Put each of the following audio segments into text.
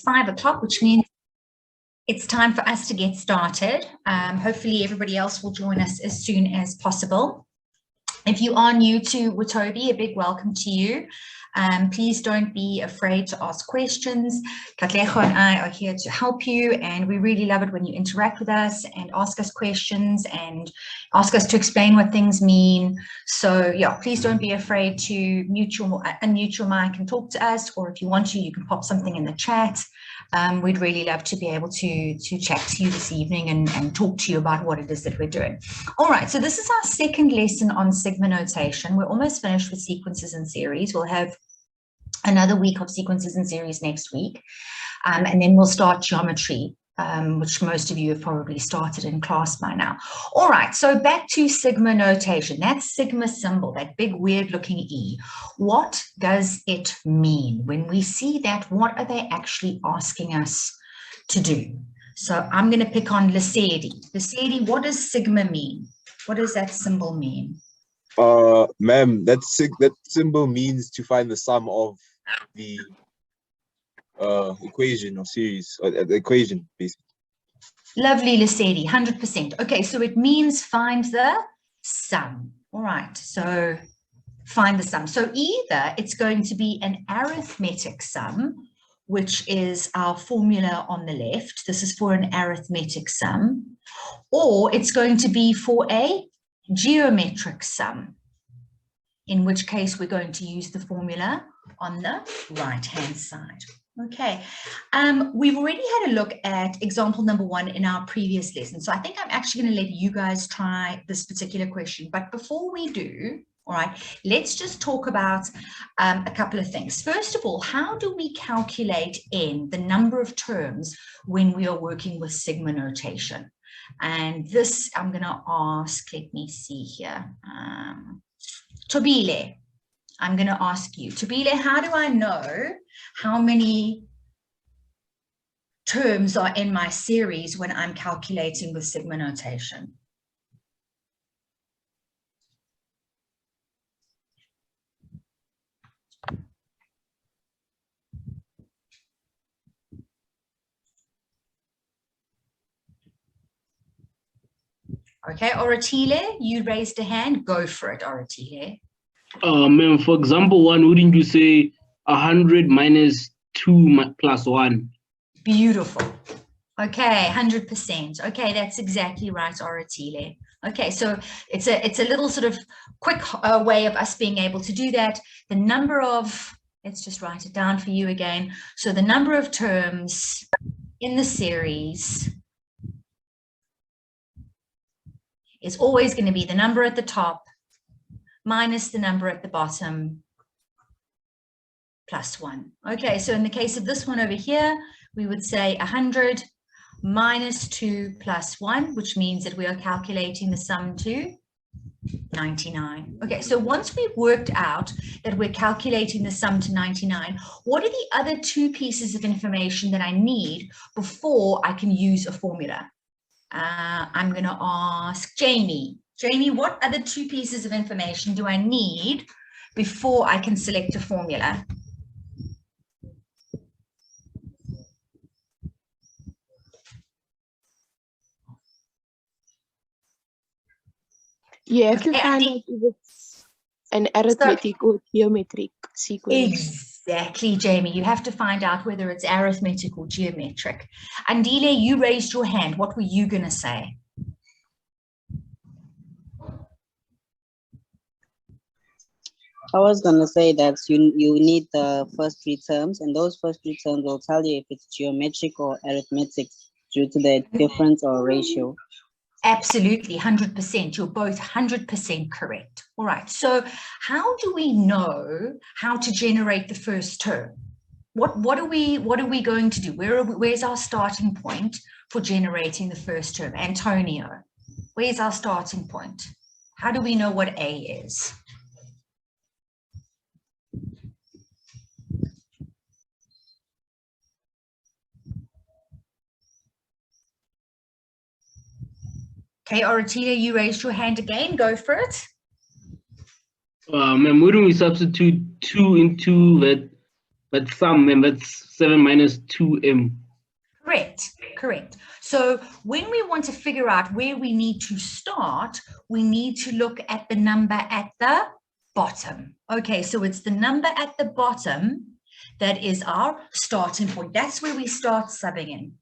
5 o'clock, which means it's time for us to get started. Hopefully everybody else will join us as soon as possible. If you are new to Watobe, a big welcome to you. Please don't be afraid to ask questions. Katlejo and I are here to help you, and we really love it when you interact with us and ask us questions and ask us to explain what things mean. So yeah, please don't be afraid to unmute your mic and talk to us, or if you want to, you can pop something in the chat. We'd really love to be able to chat to you this evening and talk to you about what it is that we're doing. All right, so this is our second lesson on Sigma notation. We're almost finished with sequences and series. We'll have another week of sequences and series next week, and then we'll start geometry, which most of you have probably started in class by now. All right, so back to Sigma notation. That Sigma symbol, that big weird looking E, what does it mean? When we see that, what are they actually asking us to do? So I'm going to pick on Lesedi. Lesedi, what does Sigma mean? What does that symbol mean? Ma'am, that symbol means to find the sum of the equation or series, or the equation basically. Lovely, Lesedi, 100%. Okay, so it means find the sum. All right, so find the sum. So either it's going to be an arithmetic sum, which is our formula on the left. This is for an arithmetic sum, or it's going to be for a geometric sum, in which case we're going to use the formula on the right-hand side. Okay, we've already had a look at example number 1 in our previous lesson, so I think I'm actually going to let you guys try this particular question. But before we do, all right, let's just talk about a couple of things. First of all, how do we calculate n, the number of terms, when we are working with Sigma notation? And this I'm going to ask, let me see here, Tobile, I'm going to ask you, Tobile, how do I know how many terms are in my series when I'm calculating with Sigma notation? Okay, Oratile, you raised a hand. Go for it, Oratile. Ma'am, for example 1, wouldn't you say 100 minus 2 plus 1? Beautiful. Okay, 100%. Okay, that's exactly right, Oratile. Okay, so it's a little sort of quick way of us being able to do that. The number of, let's just write it down for you again. So the number of terms in the series is always going to be the number at the top minus the number at the bottom plus 1. Okay, so in the case of this one over here, we would say 100 minus 2 plus 1, which means that we are calculating the sum to 99. Okay, so once we've worked out that we're calculating the sum to 99, what are the other 2 pieces of information that I need before I can use a formula? I'm going to ask Jamie. Jamie, what other 2 pieces of information do I need before I can select a formula? You have to find out if it's an arithmetic or geometric sequence. Exactly, Jamie. You have to find out whether it's arithmetic or geometric. Andile, you raised your hand. What were you going to say? I was going to say that you need the first 3 terms, and those first 3 terms will tell you if it's geometric or arithmetic due to the difference or ratio. Absolutely, 100%. You're both 100% correct. All right, so how do we know how to generate the first term? What are we going to do? Where's our starting point for generating the first term? Antonio, where's our starting point? How do we know what A is? Okay, Oratila, you raised your hand again. Go for it. Ma'am, wouldn't we substitute 2 into that But sum, ma'am, that's 7 minus 2m. Correct. So when we want to figure out where we need to start, we need to look at the number at the bottom. Okay, so it's the number at the bottom that is our starting point. That's where we start subbing in.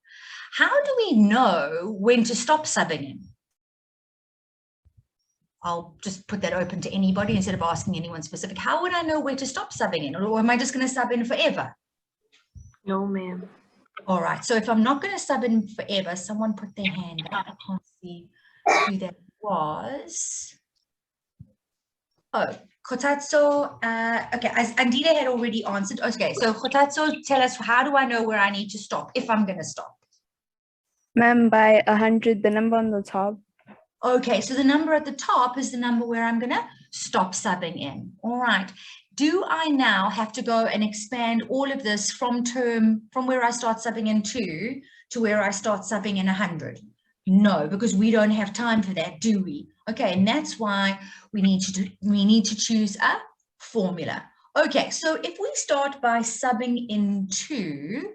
How do we know when to stop subbing in? I'll just put that open to anybody instead of asking anyone specific. How would I know where to stop subbing in? Or am I just going to sub in forever? No, ma'am. All right, so if I'm not going to sub in forever, someone put their hand up. I can't see who that was. Oh, Kotatso. Okay, as Andile had already answered. Okay, so Kotatso, tell us, how do I know where I need to stop if I'm going to stop? Ma'am, by 100, the number on the top. Okay, so the number at the top is the number where I'm going to stop subbing in. All right. Do I now have to go and expand all of this from where I start subbing in 2 to where I start subbing in 100? No, because we don't have time for that, do we? Okay, and that's why we need to choose a formula. Okay, so if we start by subbing in 2,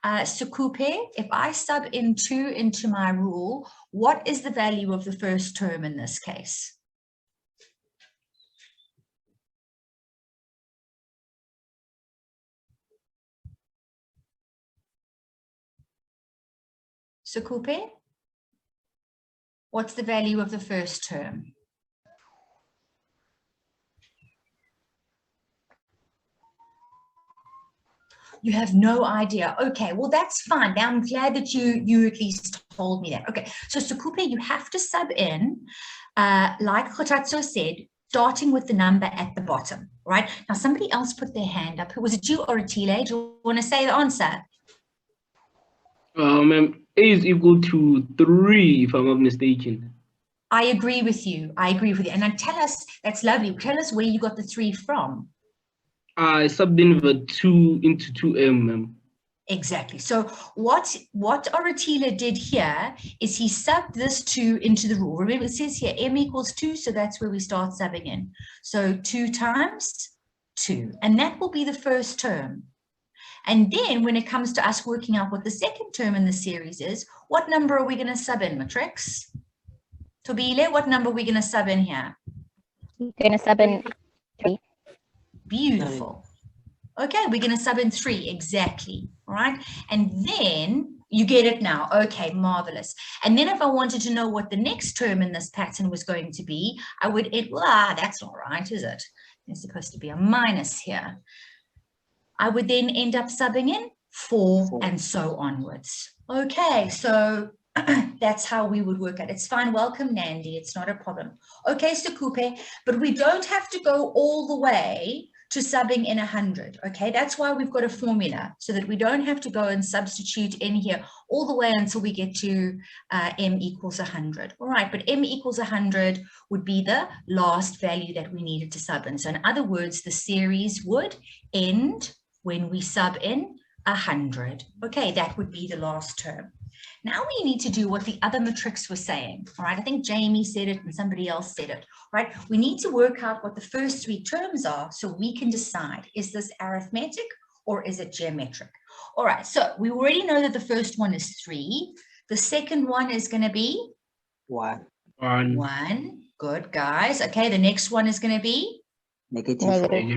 Sukupe, if I sub in 2 into my rule, what is the value of the first term in this case? Sukupe, what's the value of the first term? You have no idea. Okay, well, that's fine. Now I'm glad that you at least told me that. Okay, so Sukupe, you have to sub in, like Kotatso said, starting with the number at the bottom, right? Now, somebody else put their hand up. Was it you or Atile? Do you want to say the answer? Ma'am, A is equal to 3, if I'm not mistaken. I agree with you. And then tell us, that's lovely. Tell us where you got the 3 from. I subbed in the 2 into 2m, ma'am. Exactly. So what Oratila did here is he subbed this 2 into the rule. Remember, it says here m equals 2, so that's where we start subbing in. So 2 times 2, and that will be the first term. And then when it comes to us working out what the second term in the series is, what number are we going to sub in, Matrix? Tobile, what number are we going to sub in here? You're going to sub in 3. Beautiful. Okay, we're going to sub in 3, exactly. All right, and then you get it now. Okay, marvelous. And then if I wanted to know what the next term in this pattern was going to be, I would, that's not right, is it? There's supposed to be a minus here. I would then end up subbing in 4 and so onwards. Okay, so that's how we would work it. It's fine. Welcome, Nandi. It's not a problem. Okay, Sukupe, but we don't have to go all the way to subbing in 100. Okay, that's why we've got a formula, so that we don't have to go and substitute in here all the way until we get to m equals 100. All right, but m equals 100 would be the last value that we needed to sub in. So in other words, the series would end when we sub in 100. Okay, that would be the last term. Now we need to do what the other matrix was saying. All right, I think Jamie said it and somebody else said it. Right, we need to work out what the first 3 terms are so we can decide, is this arithmetic or is it geometric? All right, so we already know that the first one is 3. The second one is going to be 1. 1. Good, guys. Okay, the next one is going to be Negative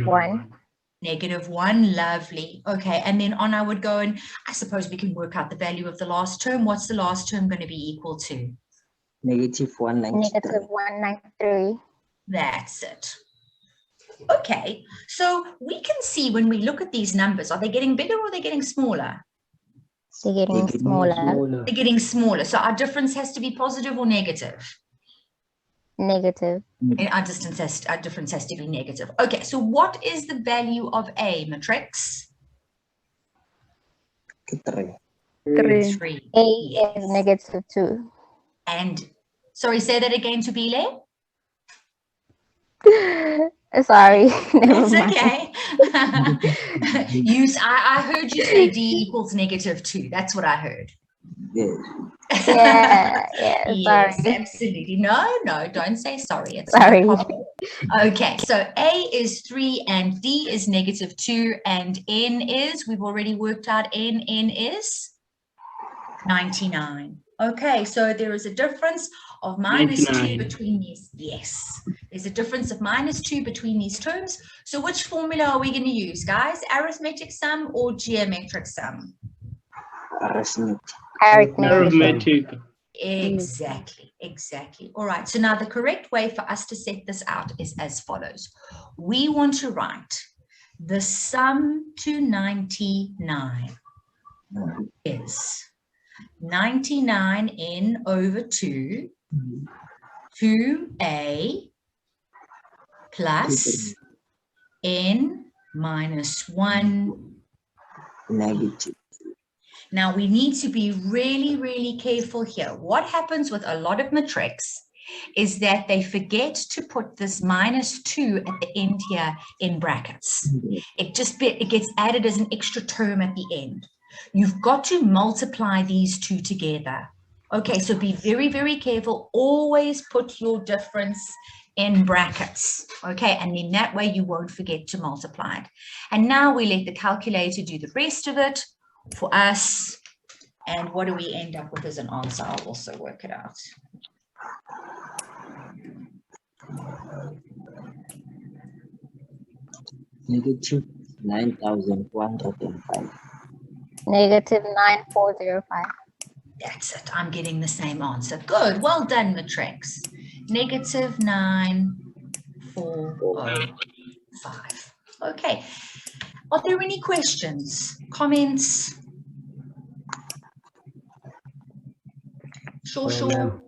1. -1. Lovely. Okay, and then on I would go, and I suppose we can work out the value of the last term. What's the last term going to be equal to? Negative 193. Negative 193. That's it. Okay, so we can see when we look at these numbers, are they getting bigger or are they getting smaller? They're getting smaller. They're getting smaller. So our difference has to be positive or negative? Negative. And our difference has to be negative. Okay, so what is the value of A, Matrix? 3. 3. A Yes. is negative 2. And, sorry, say that again to Bile. Sorry. Never It's mind. okay. I heard you say D equals -2. That's what I heard. Yes. Yeah, Yes, sorry. absolutely. No, don't say sorry. It's not a Sorry. problem. Okay, so A is 3 and D is -2 and N is, we've already worked out N is 99. Okay, so there is a difference of -2 99. between these. Yes, there's a difference of -2 between these terms. So which formula are we going to use, guys? Arithmetic sum or geometric sum? Arithmetic. Arithmetic. Exactly. All right, so now the correct way for us to set this out is as follows. We want to write the sum to 99 is 99n over 2, 2a plus n minus 1. Negative. Now we need to be really careful here. What happens with a lot of matrics is that they forget to put this -2 at the end here in brackets. It gets added as an extra term at the end. You've got to multiply these two together. Okay, so be very careful. Always put your difference in brackets. Okay, and then that way you won't forget to multiply it. And now we let the calculator do the rest of it for us. And what do we end up with as an answer? I'll also work it out. Negative 9,105. Negative 9405. That's it. I'm getting the same answer. Good. Well done, Matrix. Negative 9405. Okay. Are there any questions, comments? Sure.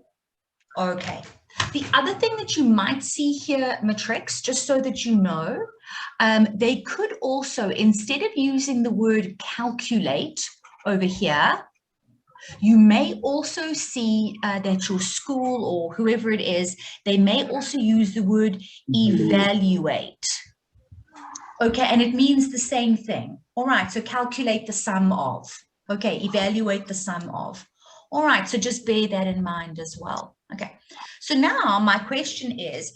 Okay. The other thing that you might see here, Matrix, just so that you know, they could also, instead of using the word calculate over here, you may also see that your school or whoever it is, they may also use the word evaluate. Okay, and it means the same thing. All right, so calculate the sum of. Okay, evaluate the sum of. All right, so just bear that in mind as well. Okay, so now my question is,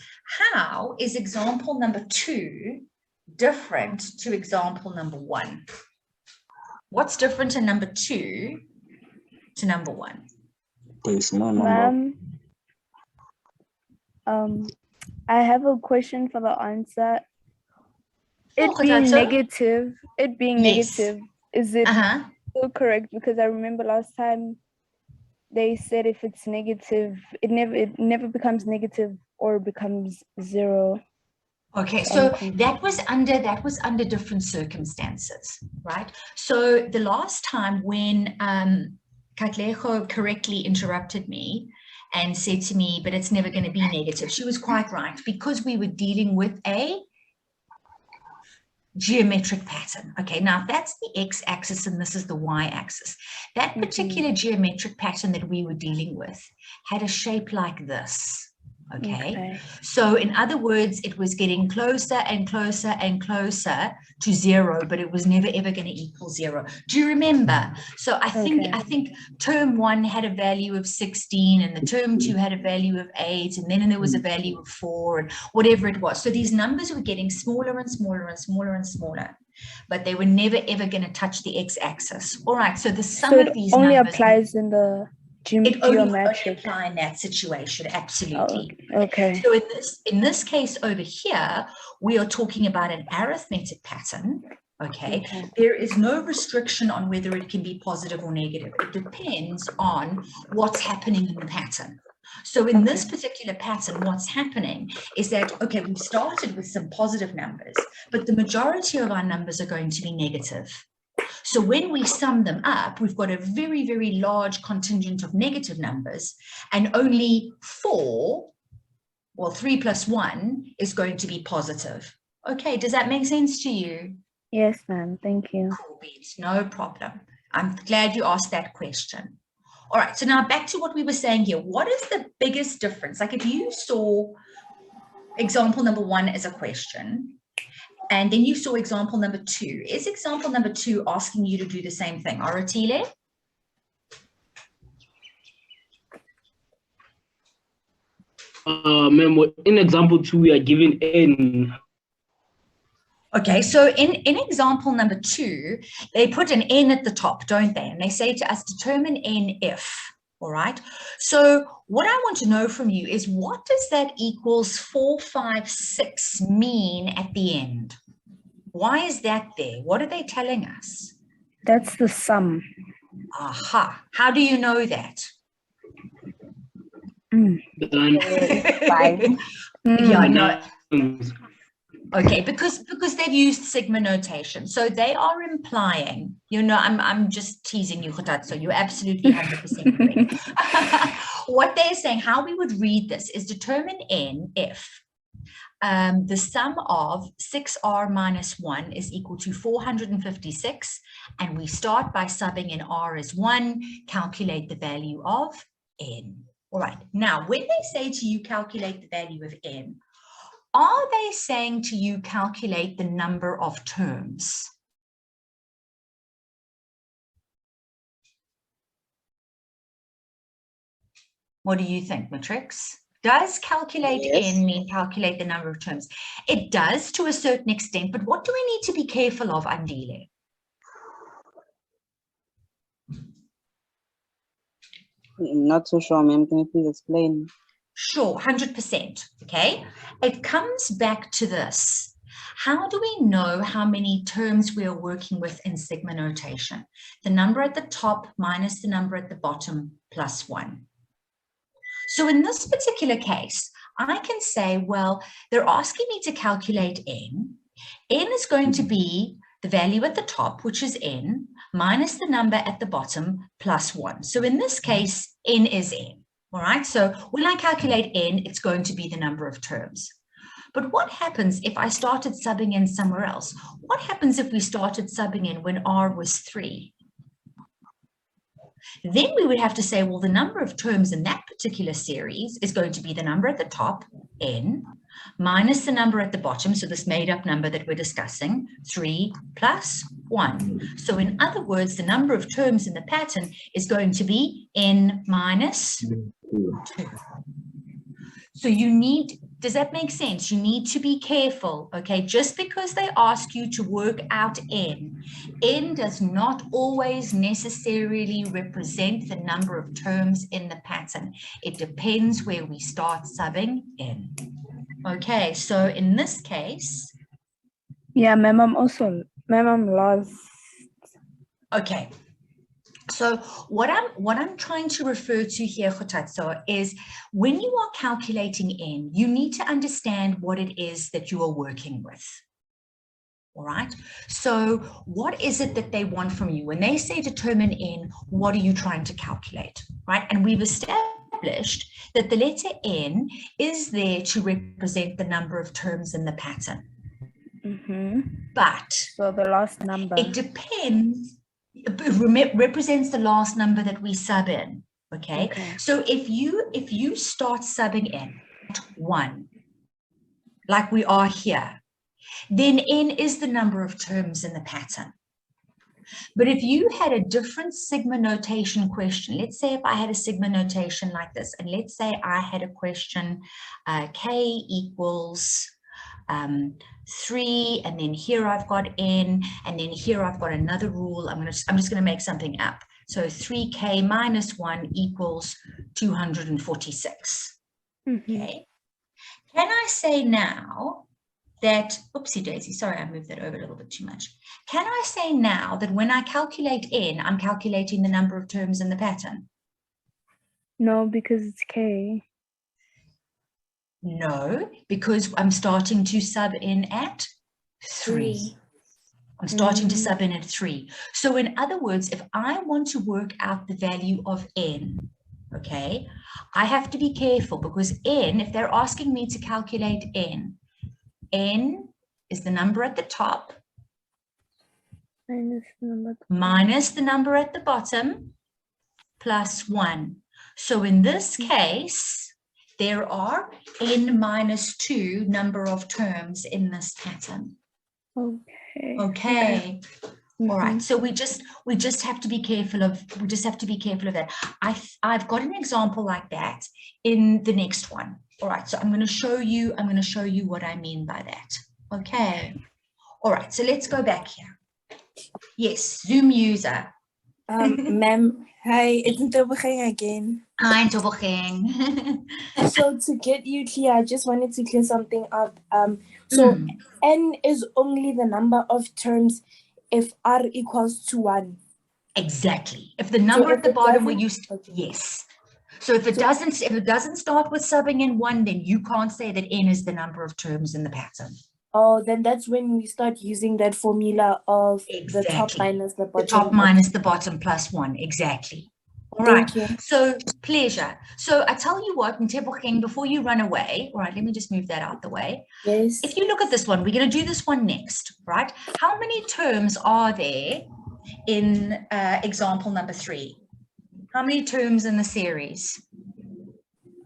how is example number 2 different to example number 1? What's different in number 2 to number 1? There is no number. I have a question for the answer. It Oh, being Khathatso? negative, Yes. is it still correct? Because I remember last time they said if it's negative, it never becomes negative or becomes 0. Okay, so that was under different circumstances, right? So the last time when Katlejo correctly interrupted me and said to me, but it's never going to be negative, she was quite right, because we were dealing with a geometric pattern. Okay, now that's the x-axis and this is the y-axis. That particular geometric pattern that we were dealing with had a shape like this. Okay, so in other words, it was getting closer and closer and closer to 0, but it was never ever going to equal 0. Do you remember? So I think term 1 had a value of 16 and the term 2 had a value of 8 and then there was a value of 4 and whatever it was. So these numbers were getting smaller and smaller and smaller and smaller, but they were never ever going to touch the x-axis. All right, so the sum of these only numbers applies in the it only geometric. apply in that situation, absolutely. Okay. So in this case over here, we are talking about an arithmetic pattern. Okay. There is no restriction on whether it can be positive or negative. It depends on what's happening in the pattern. So in this particular pattern, what's happening is that, okay, we've started with some positive numbers, but the majority of our numbers are going to be negative. So when we sum them up, we've got a very large contingent of negative numbers and only 4, well, 3 plus 1 is going to be positive. Okay, does that make sense to you? Yes, ma'am. Thank you. Cool beans, no problem. I'm glad you asked that question. All right, so now back to what we were saying here. What is the biggest difference? Like if you saw example number 1 as a question, and then you saw example number 2. Is example number 2 asking you to do the same thing? Aratile? Ma'am, in example 2, we are given n. Okay, so in example number 2, they put an n at the top, don't they? And they say to us, determine n if, all right? So what I want to know from you is, what does that equals 456 mean at the end? Why is that there? What are they telling us? That's the sum. Aha, how do you know that? Done. Yeah, no. Numbers. Okay, because they've used sigma notation, so they are implying, you know, I'm just teasing you, so you're absolutely 100% correct. What they're saying, how we would read this is determine n if the sum of 6r minus 1 is equal to 456, and we start by subbing in r as 1, calculate the value of n. All right, now when they say to you calculate the value of n, are they saying to you calculate the number of terms? What do you think, Matrix? Does calculate n mean calculate the number of terms? It does to a certain extent, but what do we need to be careful of, Andile? Not so sure, ma'am. Can you please explain? Sure, 100%, okay? It comes back to this. How do we know how many terms we are working with in sigma notation? The number at the top minus the number at the bottom plus 1. So in this particular case, I can say, well, they're asking me to calculate n. N is going to be the value at the top, which is n, minus the number at the bottom plus 1. So in this case, n is n. All right, so when I calculate n, it's going to be the number of terms. But what happens if I started subbing in somewhere else? What happens if we started subbing in when r was 3? Then we would have to say, well, the number of terms in that particular series is going to be the number at the top, n, minus the number at the bottom, so this made-up number that we're discussing, 3 plus 1. So in other words, the number of terms in the pattern is going to be n minus 2. So you need, does that make sense? You need to be careful, okay? Just because they ask you to work out n does not always necessarily represent the number of terms in the pattern. It depends where we start subbing n. Okay, so in this case. Yeah, ma'am, I'm lost. Okay. So what I'm trying to refer to here, Khotatso, is when you are calculating n, you need to understand what it is that you are working with. All right. So what is it that they want from you? When they say determine n, what are you trying to calculate? Right. And we've established that the letter n is there to represent the number of terms in the pattern. But so the last number. It depends. Represents the last number that we sub in. Okay. So if you start subbing in at 1, like we are here, then n is the number of terms in the pattern. But if you had a different sigma notation question, let's say if I had a sigma notation like this, and let's say I had a question, k equals 3, and then here I've got n, and then here I've got another rule. I'm just going to make something up. So 3k minus 1 equals 246. Okay. Can I say now that, oopsie daisy, sorry, I moved that over a little bit too much. Can I say now that when I calculate n, I'm calculating the number of terms in the pattern? No, because it's k. No, because I'm starting to sub in at 3. I'm starting to sub in at 3. So in other words, if I want to work out the value of n, okay, I have to be careful because n, if they're asking me to calculate n is the number at the top minus the number at the bottom plus 1. So in this case, there are n minus 2 number of terms in this pattern. Okay. Okay. All right, so we just have to be careful of that. I've got an example like that in the next one. All right, so I'm going to show you what I mean by that. Okay. All right, so let's go back here. Yes, Zoom user. Ma'am, hi, it's Ntobogeng again. Hi, Ntobogeng. So to get you clear, I just wanted to clear something up. So n is only the number of terms if r equals to 1. Exactly. If the number at the bottom where you yes. So if it doesn't start with subbing in 1, then you can't say that n is the number of terms in the pattern. Oh, then that's when we start using that formula of the top minus the bottom. The top minus the bottom plus 1. Exactly. All right. So pleasure. So I tell you what, Ntebogang, before you run away, all right, let me just move that out the way. Yes. If you look at this one, we're going to do this one next, right? How many terms are there in example number 3? How many terms in the series?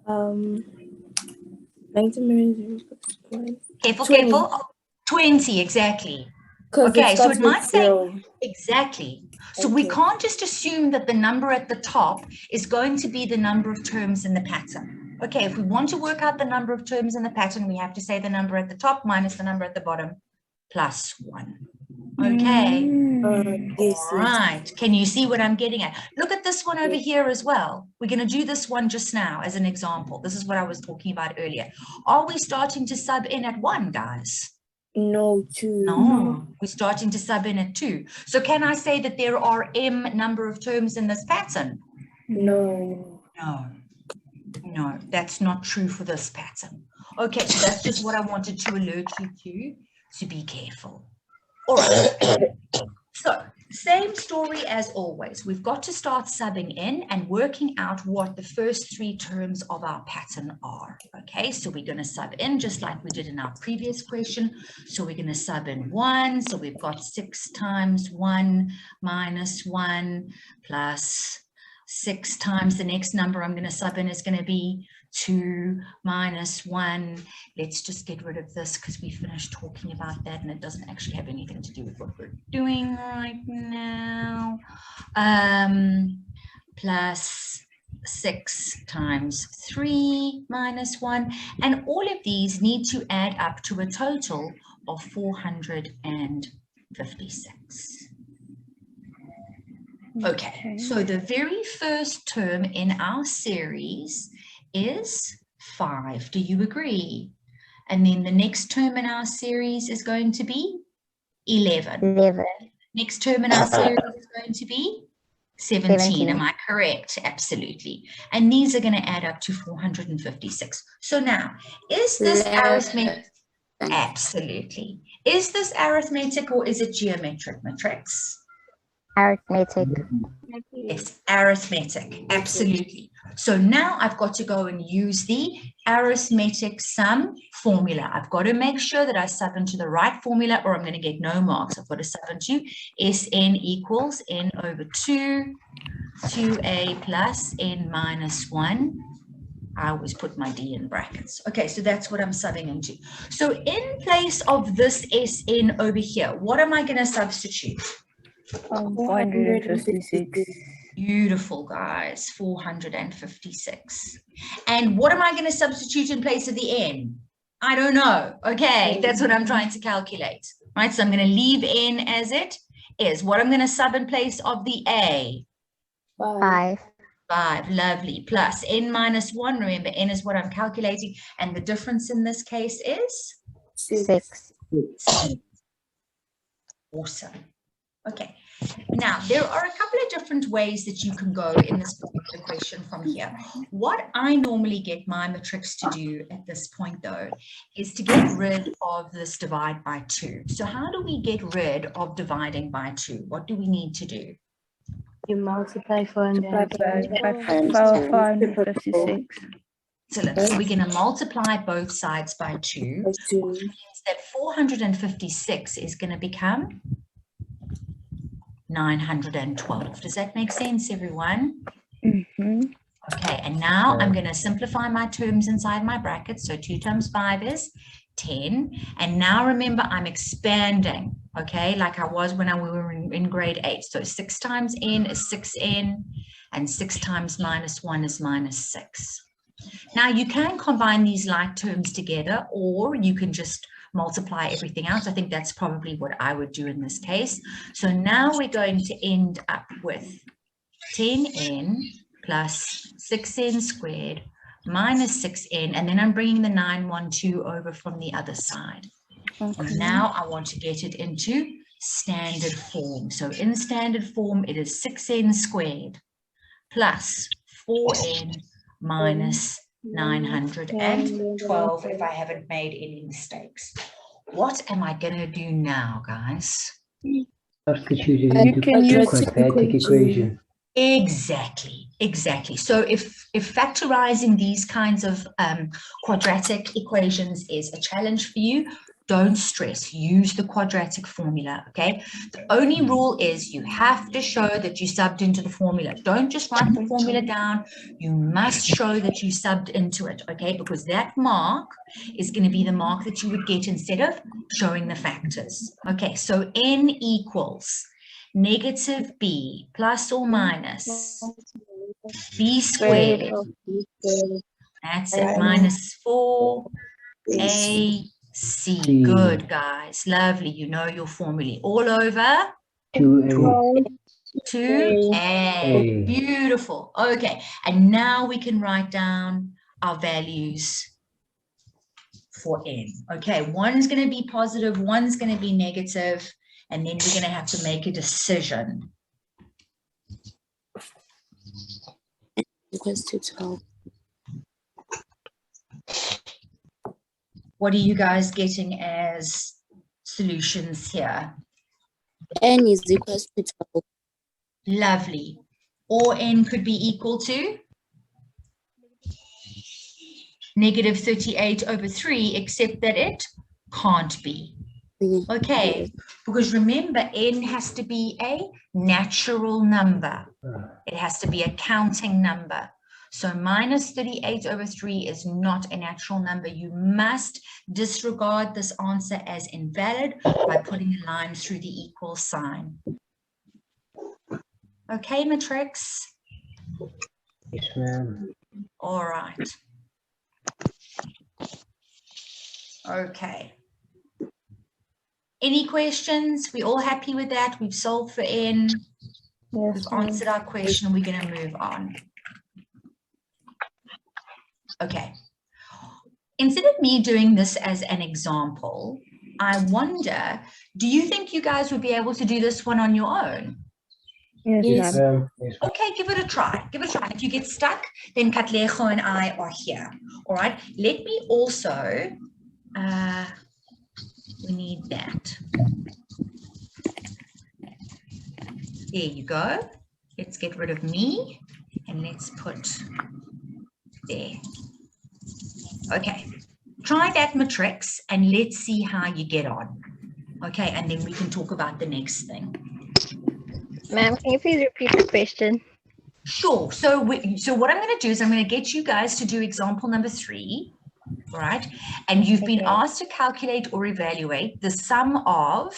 90 minutes. Careful, 20. careful. 20, exactly. Okay, so it might say 0. exactly. So we can't just assume that the number at the top is going to be the number of terms in the pattern. Okay, if we want to work out the number of terms in the pattern, we have to say the number at the top minus the number at the bottom plus 1. Okay. All right. Can you see what I'm getting at? Look at this one over here as well. We're going to do this one just now as an example. This is what I was talking about earlier. Are we starting to sub in at 1, guys? No, 2. No, we're starting to sub in at 2. So can I say that there are m number of terms in this pattern? No. No, that's not true for this pattern. Okay, so that's just what I wanted to alert you to be careful. All right. So same story as always. We've got to start subbing in and working out what the first 3 terms of our pattern are. Okay, so we're going to sub in just like we did in our previous question. So we're going to sub in 1. So we've got 6 times 1 minus 1 plus 6 times the next number I'm going to sub in is going to be 2 minus 1. Let's just get rid of this because we finished talking about that and it doesn't actually have anything to do with what we're doing right now. Plus 6 times 3 minus 1. And all of these need to add up to a total of 456. Okay, so the very first term in our series is 5. Do you agree? And then the next term in our series is going to be 11. Next term in our series is going to be 17. Am I correct? Absolutely. And these are going to add up to 456. So now, is this arithmetic? Absolutely. Is this arithmetic or is it geometric matrix? Arithmetic. It's arithmetic, absolutely. So now I've got to go and use the arithmetic sum formula. I've got to make sure that I sub into the right formula or I'm going to get no marks. I've got to sub into Sn equals n over 2, 2a plus n minus 1. I always put my d in brackets. Okay, so that's what I'm subbing into. So in place of this Sn over here, what am I going to substitute? 456. Beautiful, guys. 456. And what am I going to substitute in place of the n? I don't know. Okay, that's what I'm trying to calculate. Right, so I'm going to leave n as it is. What I'm going to sub in place of the a? 5. 5. Lovely. Plus n minus 1. Remember, n is what I'm calculating. And the difference in this case is? 6. Awesome. Okay, now there are a couple of different ways that you can go in this particular question from here. What I normally get my matrix to do at this point though, is to get rid of this divide by 2. So how do we get rid of dividing by 2? What do we need to do? You multiply 456. Excellent. So we're going to multiply both sides by 2, which means that 456 is going to become 912. Does that make sense, everyone? Okay, and now I'm going to simplify my terms inside my brackets. So 2 times 5 is 10. And now remember, I'm expanding, okay, like I was when we were in grade 8. So 6 times n is 6n, and 6 times minus 1 is minus 6. Now you can combine these like terms together, or you can just multiply everything else. I think that's probably what I would do in this case. So now we're going to end up with 10n plus 6n squared minus 6n, and then I'm bringing the 912 over from the other side. Okay. And now I want to get it into standard form. So in standard form, it is 6n squared plus 4n minus 912 if I haven't made any mistakes. What am I going to do now, guys? Substitute it You into can use quadratic equation. Exactly. So if factorizing these kinds of quadratic equations is a challenge for you, don't stress, use the quadratic formula, okay? The only rule is you have to show that you subbed into the formula. Don't just write the formula down. You must show that you subbed into it, okay? Because that mark is going to be the mark that you would get instead of showing the factors. Okay, so n equals negative b plus or minus b squared. That's it, minus 4ac. Good, guys. Lovely. You know your formula. All over 2a. 2a. Beautiful. Okay, and now we can write down our values for n. Okay, one's going to be positive, one's going to be negative, and then we're going to have to make a decision. Equals to 12. What are you guys getting as solutions here? N is equals to 12. Lovely. Or n could be equal to negative 38 over 3, except that it can't be. Okay, because remember, n has to be a natural number. It has to be a counting number. So minus 38 over 3 is not a natural number. You must disregard this answer as invalid by putting a line through the equal sign. Okay, Matrix? Yes, ma'am. All right. Okay. Any questions? We all happy with that? We've solved for n. Yes, We've answered our question. We're going to move on. Okay. Instead of me doing this as an example, I wonder, do you think you guys would be able to do this one on your own? Yes, Yes. ma'am. Yes, Okay, give it a try. Give it a try. If you get stuck, then Katlejo and I are here. All right. Let me also, we need that. There you go. Let's get rid of me and let's put there. Okay. Try that matrix and let's see how you get on. Okay, and then we can talk about the next thing. Ma'am, can you please repeat the question? Sure. So what I'm going to do is I'm going to get you guys to do example number 3, right? And you've been asked to calculate or evaluate the sum of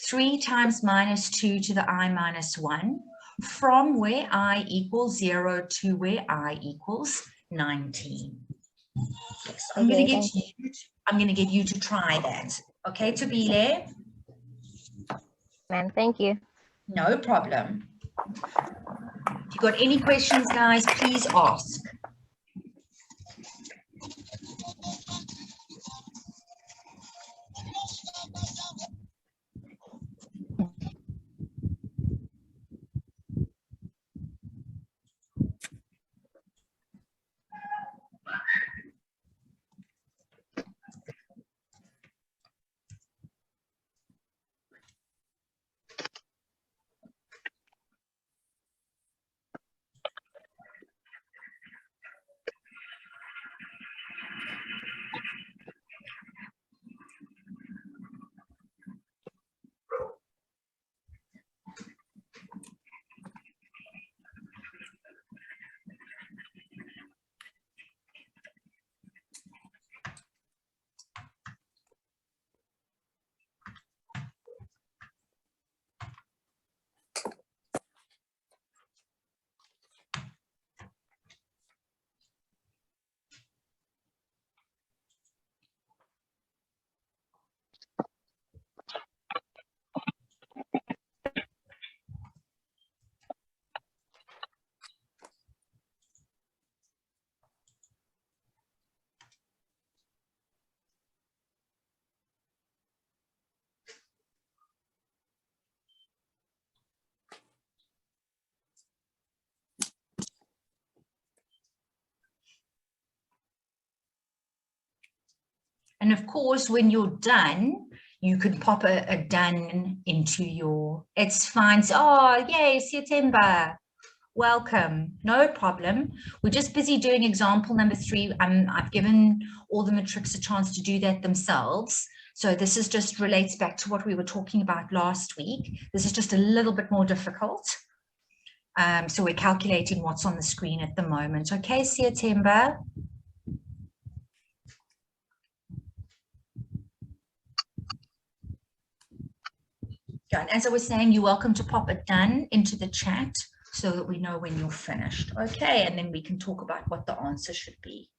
3 times minus 2 to the I minus 1 from where I equals 0 to where I equals 19. Yes, I'm going to get you to try that. Okay, Tobile? Ma'am, thank you. No problem. If you've got any questions, guys, please ask. And of course, when you're done, you could pop a done into your, it's fine. So, oh, yay, September. Welcome, no problem. We're just busy doing example number 3. I've given all the matrics a chance to do that themselves. So this is just relates back to what we were talking about last week. This is just a little bit more difficult. So we're calculating what's on the screen at the moment. Okay, September. Yeah, and as I was saying, you're welcome to pop it done into the chat so that we know when you're finished. Okay, and then we can talk about what the answer should be.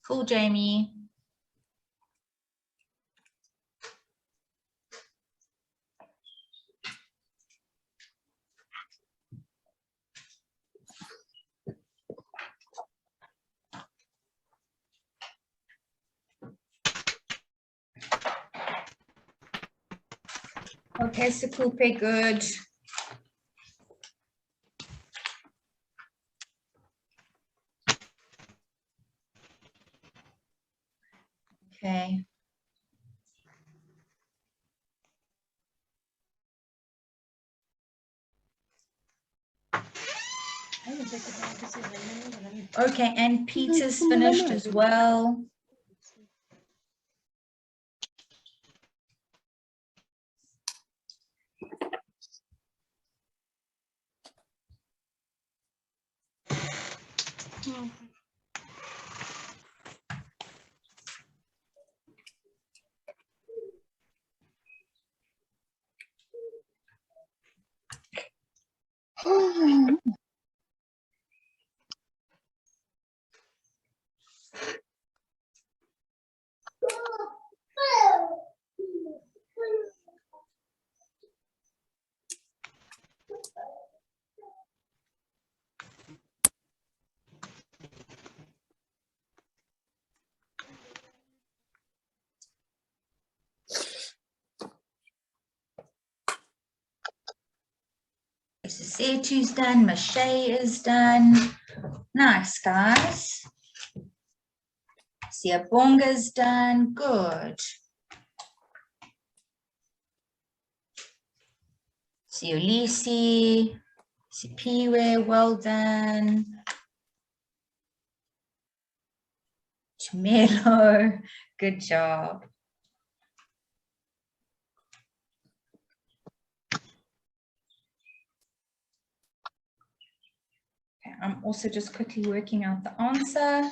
Cool, Jamie. Okay, Sakupe, good. Okay. Okay, and Peter's finished as well. Setu's done, Mache is done. Nice, guys. Siabonga's done, good. Siolisi, Sipiwe, well done. Chumelo, good job. Okay, I'm also just quickly working out the answer.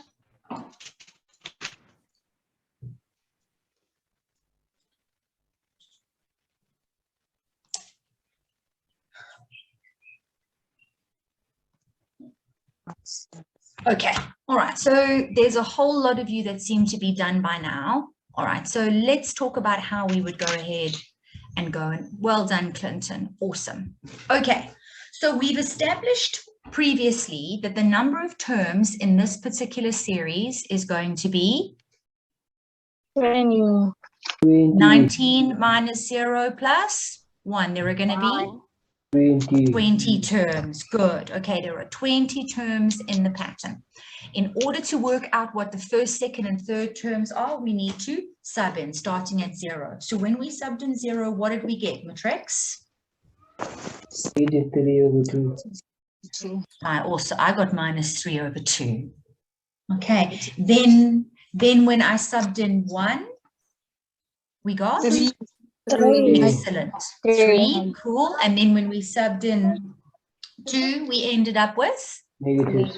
Okay, all right, so there's a whole lot of you that seem to be done by now. All right, so let's talk about how we would go ahead and go. Well done, Clinton, awesome. Okay, so we've established previously that the number of terms in this particular series is going to be 20. 19 minus 0 plus 1. There are going to be 20 terms. Good. Okay, there are 20 terms in the pattern. In order to work out what the first, second, and third terms are, we need to sub in, starting at 0. So when we subbed in 0, what did we get, Matrix? 3/2. I got minus 3 over 2. Okay, then when I subbed in 1, we got 3. Excellent. 3, cool. And then when we subbed in 2, we ended up with -6.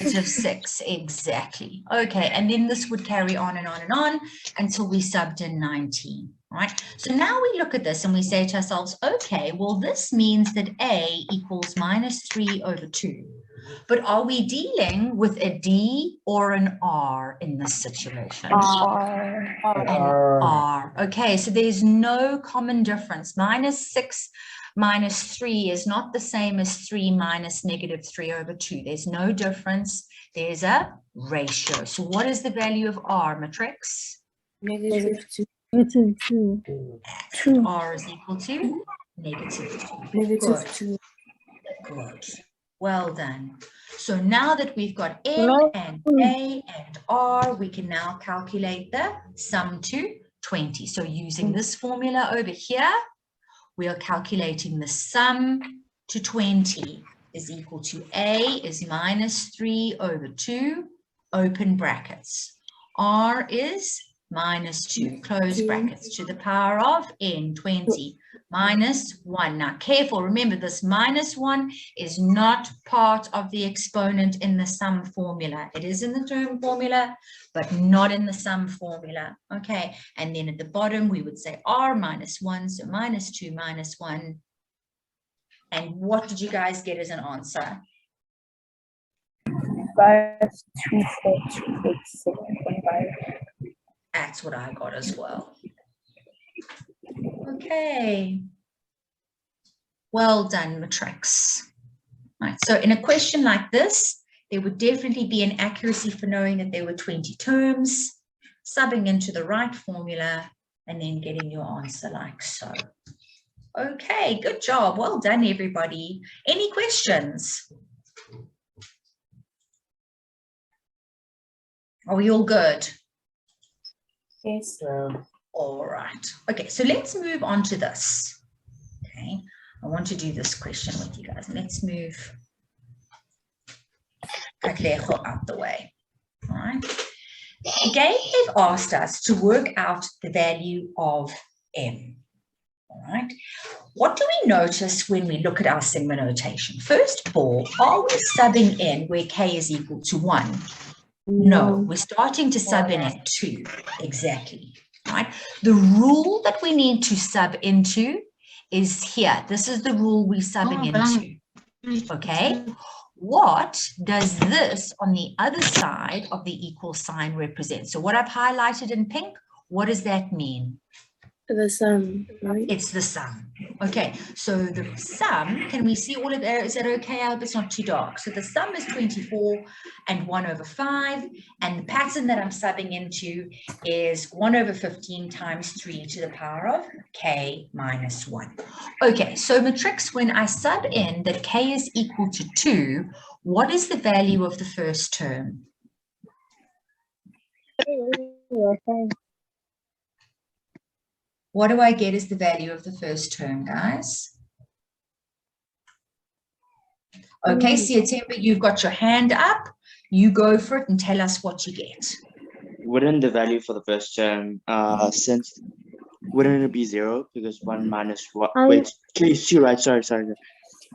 -6, exactly. Okay, and then this would carry on and on and on until we subbed in 19, right? So now we look at this and we say to ourselves, okay, well, this means that A equals -3 over 2. But are we dealing with a D or an R in this situation? An R. Okay, so there's no common difference. -6 minus 3 is not the same as 3 minus negative 3 over 2. There's no difference. There's a ratio. So what is the value of R, Matrix? Negative 2. Negative 2. R is equal to negative 2. Negative Good. 2. Good. Well done. So now that we've got M and A and R, we can now calculate the sum to 20. So using this formula over here, we are calculating the sum to 20 is equal to A is minus 3 over 2, open brackets. R is minus 2, close brackets, to the power of n, 20, minus 1. Now, careful, remember this minus 1 is not part of the exponent in the sum formula. It is in the term formula, but not in the sum formula. Okay, and then at the bottom, we would say R minus 1, so minus 2 minus 1. And what did you guys get as an answer? 52427.5. That's what I got as well. Okay. Well done, Matrix. Right, so in a question like this, there would definitely be an accuracy for knowing that there were 20 terms, subbing into the right formula, and then getting your answer like so. Okay, good job. Well done, everybody. Any questions? Are we all good? Yes. All right. Okay, so let's move on to this. Okay, I want to do this question with you guys. Let's move Katlejo out the way. All right. Again, they've asked us to work out the value of M. All right. What do we notice when we look at our sigma notation? First of all, are we subbing in where K is equal to 1? No, we're starting to sub in at 2. Exactly. Right. The rule that we need to sub into is here. This is the rule we're subbing into. Okay. What does this on the other side of the equal sign represent? So what I've highlighted in pink, what does that mean? The sum, right? It's the sum. Okay, so the sum, can we see all of that? Is that okay? I hope it's not too dark. So the sum is 24 and 1 over 5. And the pattern that I'm subbing into is 1 over 15 times 3 to the power of K minus 1. Okay, so Matrix, when I sub in that K is equal to 2, what is the value of the first term? What do I get as the value of the first term, guys? Okay, Siatemba, you've got your hand up. You go for it and tell us what you get. Wouldn't the value for the first term, wouldn't it be 0? Because 1 minus 1, wait, please, 2, right? Sorry.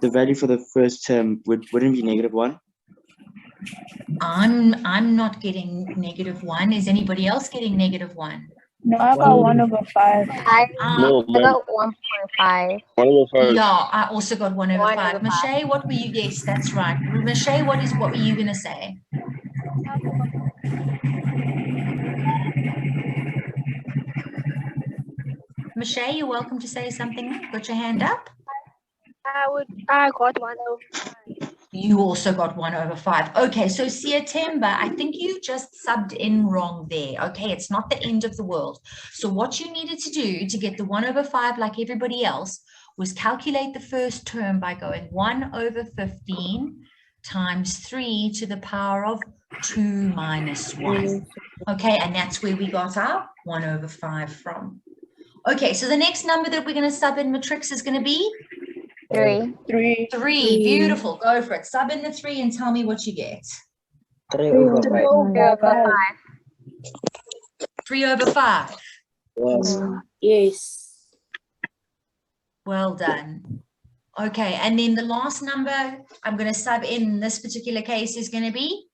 The value for the first term wouldn't be negative 1? I'm not getting negative 1. Is anybody else getting negative 1? No, I got 1 over 5. I got 1.5. 1 over 5. Yeah, I also got 1 over 1 5. over Michelle, what were you? Yes, that's right. Michelle, what were you going to say? Michelle, you're welcome to say something. Got your hand up? I got 1 over 5. You also got 1 over 5. Okay, so Siatemba, I think you just subbed in wrong there. Okay, it's not the end of the world. So what you needed to do to get the 1 over 5 like everybody else was calculate the first term by going 1 over 15 times 3 to the power of 2 minus 1. Okay, and that's where we got our 1 over 5 from. Okay, so the next number that we're going to sub in Matrix is going to be? 3. 3. Beautiful. Go for it. Sub in the 3 and tell me what you get. 3 over 5. 3 over 5. 3 over 5. Yes. Yes. Well done. Okay, and then the last number I'm going to sub in this particular case is going to be?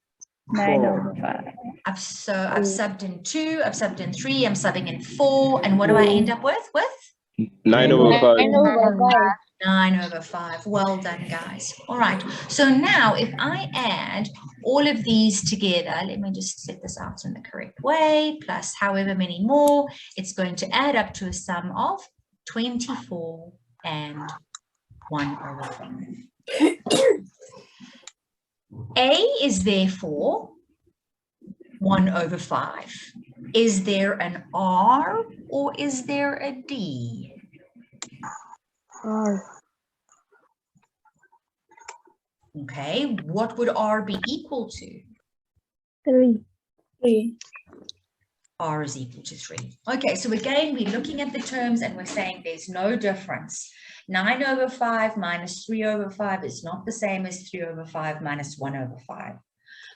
9 over 5. I've subbed in 2, I've subbed in 3, I'm subbing in 4, and what do I end up with? 9 over 5. 9 over 5. 9 over 5. Well done, guys. All right. So now if I add all of these together, let me just set this out in the correct way, plus however many more, it's going to add up to a sum of 24 and 1 over 5. A is therefore 1 over 5. Is there an R or is there a D? R. Okay, what would R be equal to? 3. 3. R is equal to 3. Okay, so again, we're looking at the terms and we're saying there's no difference. 9 over 5 minus 3 over 5 is not the same as 3 over 5 minus 1 over 5.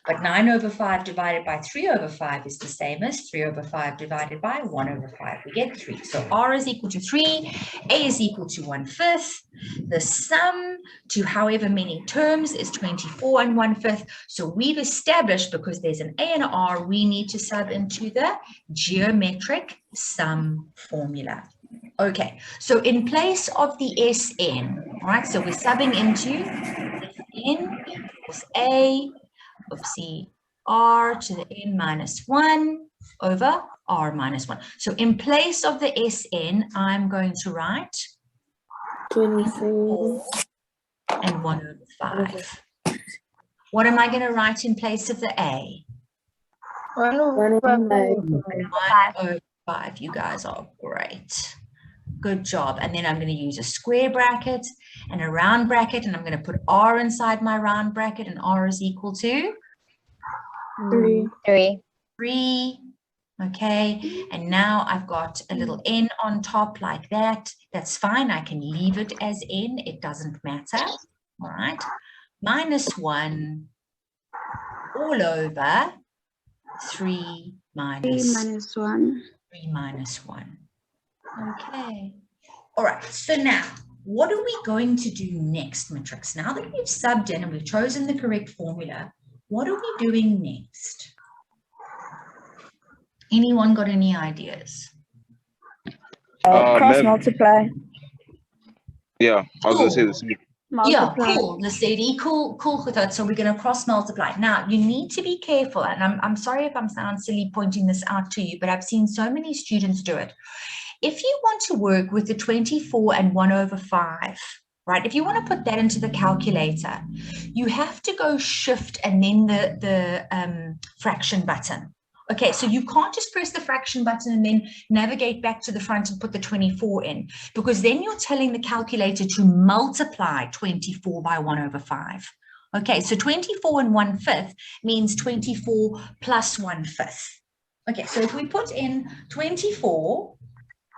But 9 over 5 divided by 3 over 5 is the same as 3 over 5 divided by 1 over 5. We get 3. So R is equal to 3, A is equal to 1/5. The sum to however many terms is 24 and 1/5. So we've established, because there's an A and an R, we need to sub into the geometric sum formula. Okay, so in place of the Sn, right, so we're subbing into Sn equals A, oopsie, R to the n minus 1 over R minus 1. So in place of the Sn, I'm going to write 24 and 1 over 5. What am I going to write in place of the A? 1 over 1 over 5. You guys are great. Good job. And then I'm going to use a square bracket and a round bracket, and I'm going to put R inside my round bracket, and R is equal to 3. 3. Okay, and now I've got a little n on top like that. That's fine. I can leave it as n. It doesn't matter. All right. Minus 1 all over 3 minus 1. 3 minus 1. Okay. All right. So now, what are we going to do next, Matrix? Now that we've subbed in and we've chosen the correct formula, what are we doing next? Anyone got any ideas? Cross ma'am. multiply. Yeah, I was gonna say the same. Yeah, cool, Nasedi, cool, Khutat. So we're going to cross multiply. Now, you need to be careful, and I'm sorry if I'm sounding silly pointing this out to you, but I've seen so many students do it. If you want to work with the 24 and 1 over 5, right, if you want to put that into the calculator, you have to go shift and then the fraction button. Okay, so you can't just press the fraction button and then navigate back to the front and put the 24 in, because then you're telling the calculator to multiply 24 by 1 over 5. Okay, so 24 and 1/5 means 24 plus 1/5. Okay, so if we put in 24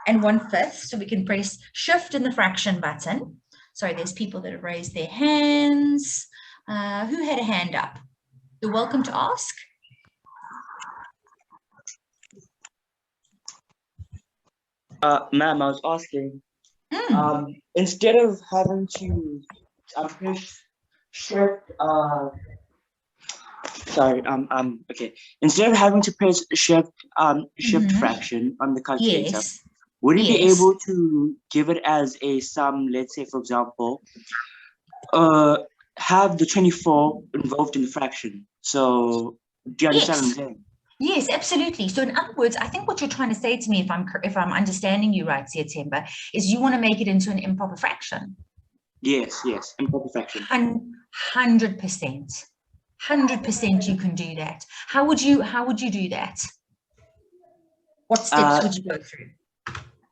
and 1/5, so we can press shift in the fraction button. Sorry, there's people that have raised their hands. Who had a hand up? You're welcome to ask. Ma'am, I was asking, instead of having to push shift, okay. Instead of having to press shift fraction on the calculator, Yes. would it be Yes. able to give it as a sum? Let's say, for example, have the 24 involved in the fraction. So, do you understand what I'm saying? Yes, absolutely. So in other words, I think what you're trying to say to me, if I'm understanding you right, September, is you want to make it into an improper fraction. Yes, improper fraction. 100%. 100% you can do that. How would you do that? What steps would you go through?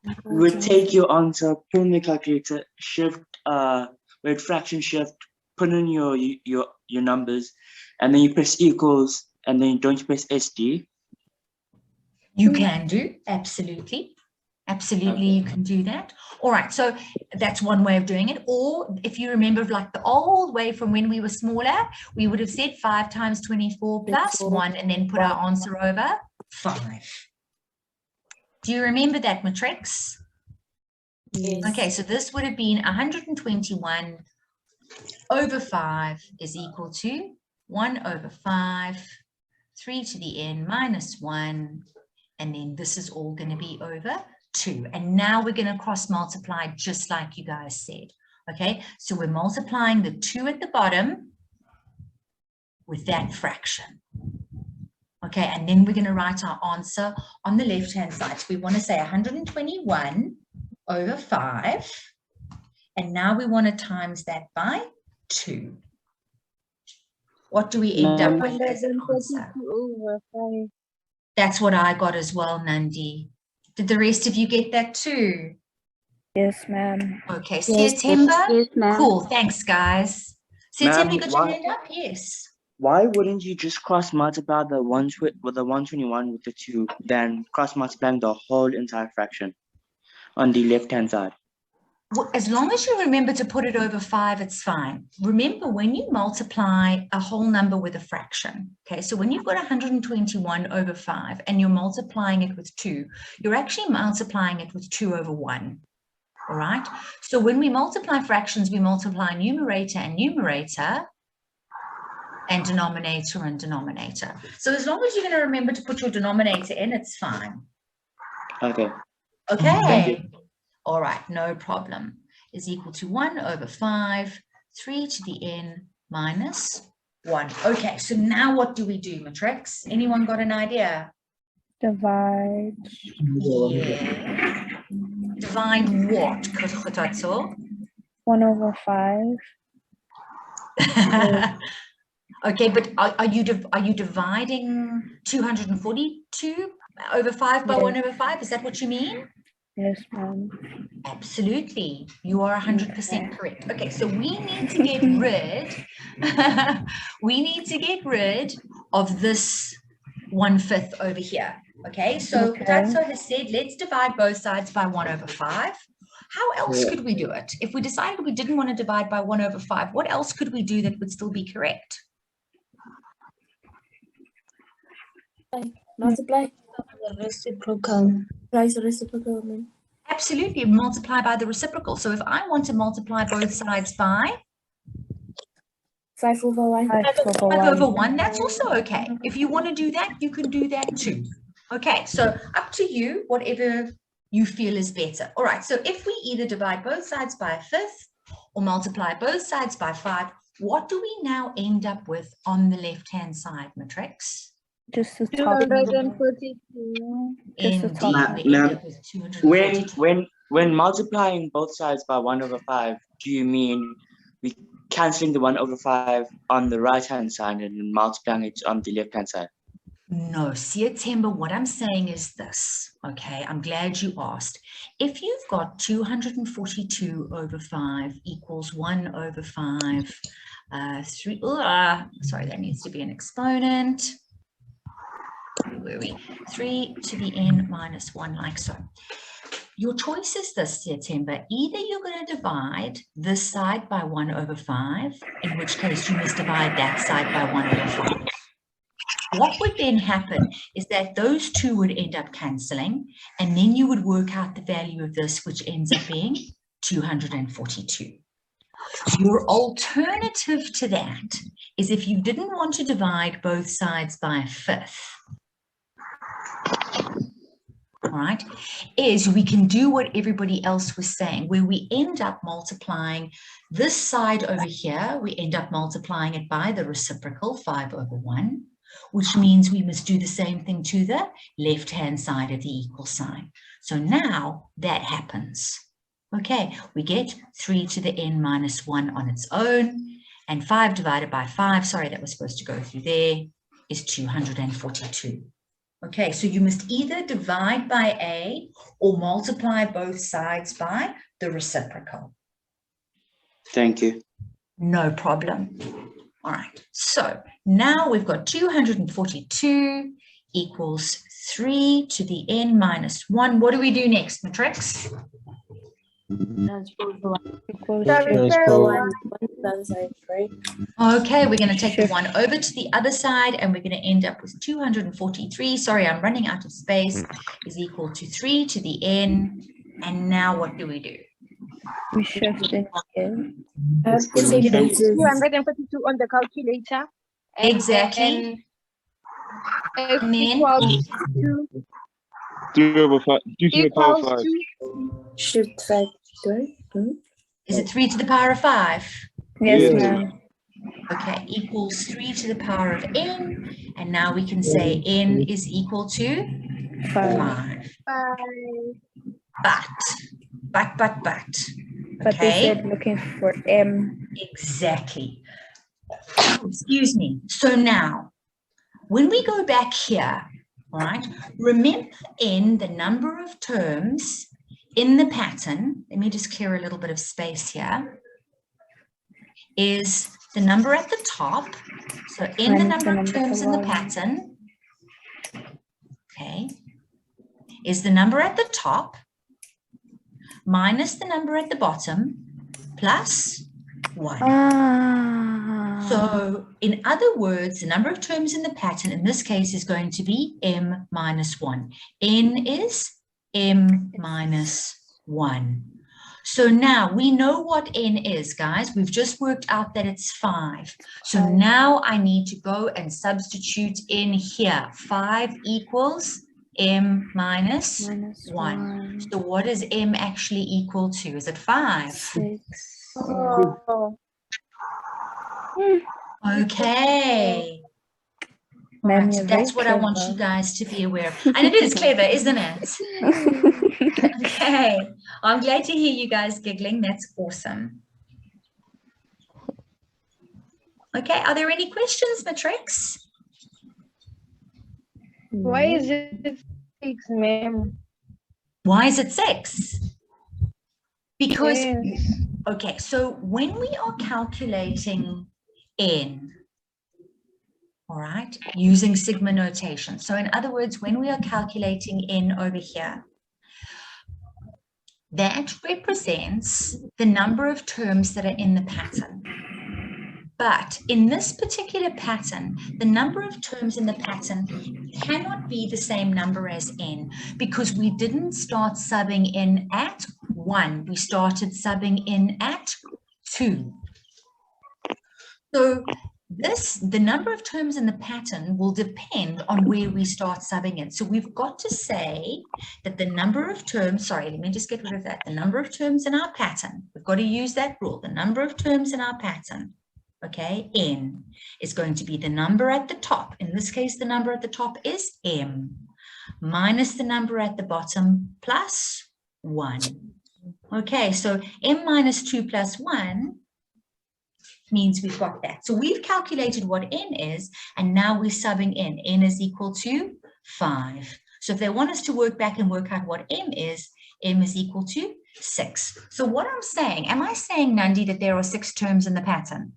You would take your answer, put in the calculator, shift, with fraction shift, put in your numbers, and then you press equals, and then don't you press SD? You can do, absolutely. Absolutely, you can do that. All right, so that's one way of doing it. Or if you remember, like the old way from when we were smaller, we would have said 5 times 24 plus 1 and then put our answer over 5. Do you remember that, Matrix? Yes. Okay, so this would have been 121 over 5 is equal to 1 over 5, 3 to the n minus 1, and then this is all going to be over 2. And now we're going to cross multiply just like you guys said. Okay, so we're multiplying the 2 at the bottom with that fraction. Okay, and then we're going to write our answer on the left-hand side. So we want to say 121 over 5 And now we want to times that by 2. What do we end up with as an answer? over 5. That's what I got as well, Nandi. Did the rest of you get that too? Yes, ma'am. Okay, Yes, September. yes, ma'am. Cool, thanks, guys. September, you got your why- hand up? Yes. Why wouldn't you just cross multiply the 121 with the 2, then cross multiplying the whole entire fraction on the left hand side? Well, as long as you remember to put it over 5, it's fine. Remember, when you multiply a whole number with a fraction, okay, so when you've got 121 over 5 and you're multiplying it with 2, you're actually multiplying it with 2 over 1, all right? So when we multiply fractions, we multiply numerator and numerator, and denominator and denominator. So as long as you're going to remember to put your denominator in, it's fine. Okay. Okay. All right, no problem. Is equal to 1 over 5, 3 to the n minus 1. Okay, so now what do we do, Matrix? Anyone got an idea? Divide. Yeah. Divide what? 1 over 5. Okay, but are you dividing 242 over 5 by 1 over 5? Is that what you mean? Yes, ma'am. Absolutely. You are 100% correct. Okay, so we need to get rid of this 1/5 over here. Okay, so Tatso has said, let's divide both sides by 1 over 5. How else could we do it? If we decided we didn't want to divide by 1 over 5, what else could we do that would still be correct? Multiply. Reciprocal. Price reciprocal. Man. Absolutely, multiply by the reciprocal. So if I want to multiply both sides by 5 over 1. 5 over 1, that's also okay. If you want to do that, you can do that too. Okay, so up to you, whatever you feel is better. All right, so if we either divide both sides by 1/5 or multiply both sides by 5, what do we now end up with on the left-hand side, Matrix? Just the top. 242. Just the top. When multiplying both sides by 1 over 5, do you mean we canceling the 1 over 5 on the right hand side and then multiplying it on the left hand side? No, September, what I'm saying is this, okay? I'm glad you asked. If you've got 242 over 5 equals 1 over 5, 3, sorry, that needs to be an exponent. Where are we? 3 to the n minus 1, like so. Your choice is this, September. Either you're going to divide this side by 1 over 5, in which case you must divide that side by 1 over 5. What would then happen is that those two would end up cancelling, and then you would work out the value of this, which ends up being 242. Your alternative to that is if you didn't want to divide both sides by 1/5, all right, is we can do what everybody else was saying, where we end up multiplying this side over here, we end up multiplying it by the reciprocal 5 over 1, which means we must do the same thing to the left-hand side of the equal sign. So now that happens. Okay, we get 3 to the n minus 1 on its own, and 5 divided by 5, sorry, that was supposed to go through there, is 242. Okay, so you must either divide by a or multiply both sides by the reciprocal. Thank you. No problem. All right, so now we've got 242 equals 3 to the n minus 1. What do we do next, Matrix? Okay, we're going to take the 1 over to the other side, and we're going to end up with 243. Sorry, I'm running out of space. Is equal to 3 to the n. And now what do we do? We shift it again. 242 on the calculator. Exactly. And then 3 over 5. 2 to the power of 5. Shift factor. Is it 3 to the power of 5? Yes, ma'am. Okay, equals 3 to the power of n. And now we can say n is equal to 5. But. But they Okay. said looking for M. Exactly. Excuse me. So now, when we go back here, all right, remember in the number of terms in the pattern, let me just clear a little bit of space here, is the number at the top. So in the number of terms in the pattern, okay, is the number at the top minus the number at the bottom plus 1. So in other words, the number of terms in the pattern in this case is going to be m minus 1. N is m minus 1. So now we know what n is, guys. We've just worked out that it's 5. So now I need to go and substitute in here. 5 equals m minus 1. So what is m actually equal to? Is it 5? 6. Oh. Okay. All right, so that's what I want you guys to be aware of. And it is clever, isn't it? Okay. I'm glad to hear you guys giggling. That's awesome. Okay, are there any questions, Matrix? Why is it 6, ma'am? Why is it 6? Because, Yes. okay, so when we are calculating n, all right, using sigma notation. So in other words, when we are calculating n over here, that represents the number of terms that are in the pattern. But in this particular pattern, the number of terms in the pattern cannot be the same number as n because we didn't start subbing in at 1. We started subbing in at 2. So the number of terms in the pattern will depend on where we start subbing in. So we've got to say that the number of terms, sorry, let me just get rid of that. The number of terms in our pattern, we've got to use that rule. The number of terms in our pattern, okay, n, is going to be the number at the top. In this case, the number at the top is m, minus the number at the bottom plus 1. Okay, so m minus 2 plus 1 means we've got that. So we've calculated what n is, and now we're subbing in. N is equal to 5. So if they want us to work back and work out what m is equal to 6. So what I'm saying, am I saying, Nandi, that there are 6 terms in the pattern?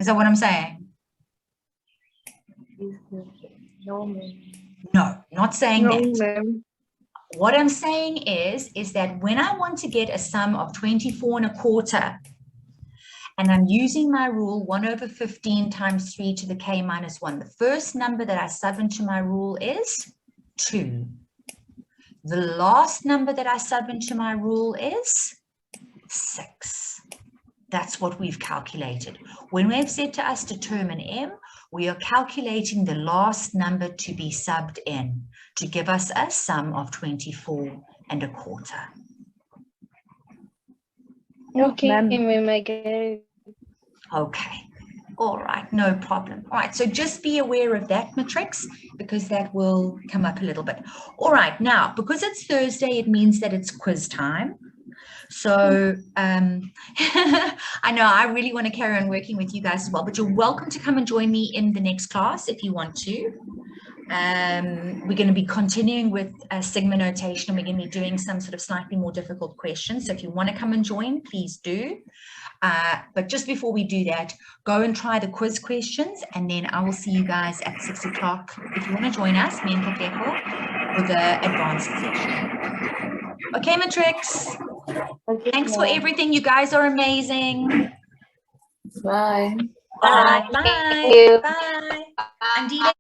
Is that what I'm saying? No, ma'am. No, not saying No, that. ma'am. What I'm saying is that when I want to get a sum of 24 1/4, and I'm using my rule 1 over 15 times 3 to the k minus 1, the first number that I sub into my rule is 2. The last number that I sub into my rule is 6. That's what we've calculated. When we've said to us determine m, we are calculating the last number to be subbed in to give us a sum of 24 1/4. Okay, ma'am, I get it. Okay. All right, no problem. All right, so just be aware of that, Matrix, because that will come up a little bit. All right, now, because it's Thursday, it means that it's quiz time. So I know I really want to carry on working with you guys as well, but you're welcome to come and join me in the next class if you want to. We're going to be continuing with sigma notation, and we're going to be doing some sort of slightly more difficult questions. So if you want to come and join, please do. But just before we do that, go and try the quiz questions, and then I will see you guys at 6 o'clock if you want to join us, me and Kakeko, for the advanced session. Okay, Matrix. Okay, Thanks for everything. You guys are amazing. Bye. All right, bye. Bye. Andile.